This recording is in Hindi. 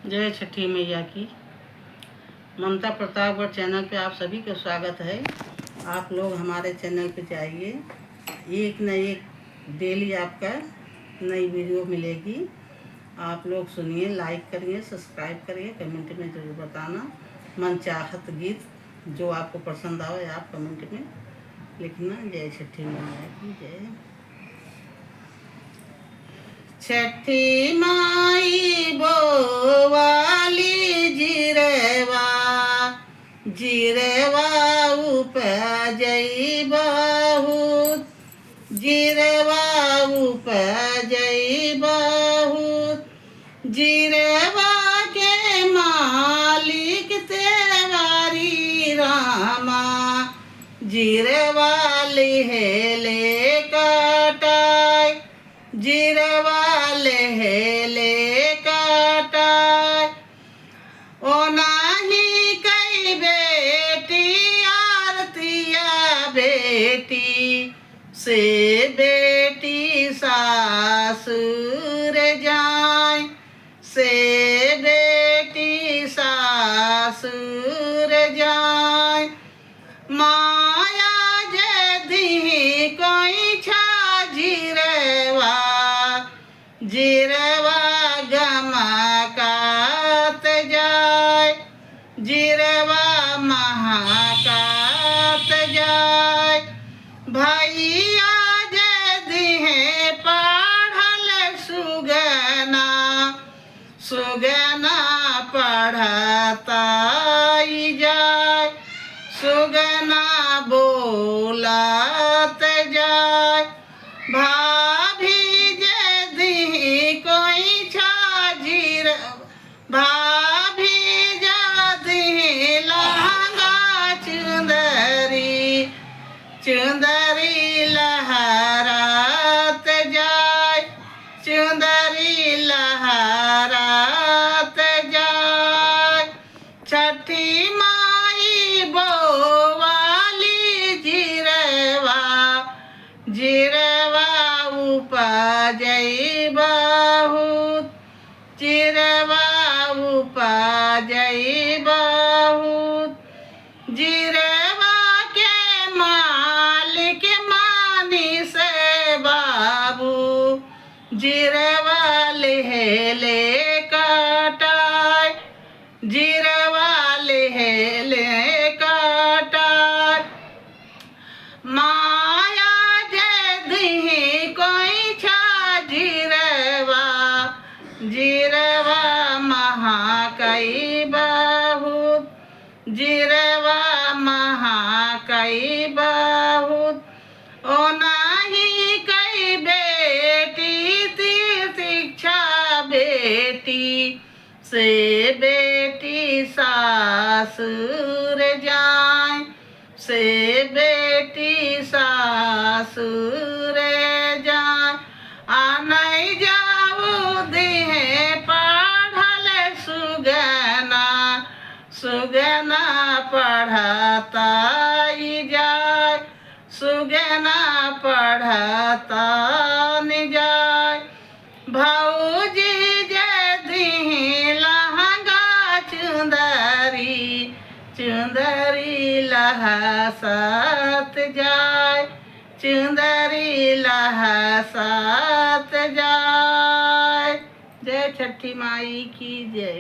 जय छठी मैया की। ममता प्रतापगढ़ चैनल पे आप सभी का स्वागत है। आप लोग हमारे चैनल पे जाइए, एक न एक डेली आपका नई वीडियो मिलेगी। आप लोग सुनिए, लाइक करिए, सब्सक्राइब करिए, कमेंट में ज़रूर बताना मनचाहत गीत जो आपको पसंद आए आप कमेंट में लिखना। जय छठी मैया की जय। छठी माई बोवाली जिरवा उपजई बहुत, जिरवा उपजई बहुत, जिरवा के मालिक तेवारी रामा, जिरवा लेहले कटाई, जिरवा लेहले कटाई। ओ नाही कई बेटी आरतिया बेटी से बेटी सासुर जाए, से बेटी सासुर जाए। माया जदी कोई छा जिरवा, जिरवा गमकात जाए, जिरवा महाकात जाए। भैया जदी है पढ़ल सुगना, सुगना पढ़ताई जाए, सुगना बोलत जाए। भाभी जदी कोई छाजिर, भाभी जदी लहंगा चुंदरी, चुंदरी लहरात जाए, चुंदरी लहरात जाए। छठी माई बोवाली जिरवा, जिरवा उपजई बहुत, जिरवा उपजई बहुत। जिरवा के मालिक मानी से बाबू, जिरवा लेहले कटाई, जिरवा लेहले कटाई। माया जदी कोई छा जिरवा, जिरवा महाकई बहुत, जिरवा महाकई बहुत। ओ नाही कई बेटी तीर्थ शिक्षा बेटी से बेटी सासुर जाए, से बेटी सासुर जाए। आ नहीं जाऊ दिहे पढ़ल सुगना, सुगना पढ़ताई जाए, सुगना पढ़ता नि जाए। भौजी जदी लहंगा चुंदरी, चुंदरी लहसत जाए, चुंदरी लहसत जाए। जय छठी माई की जय।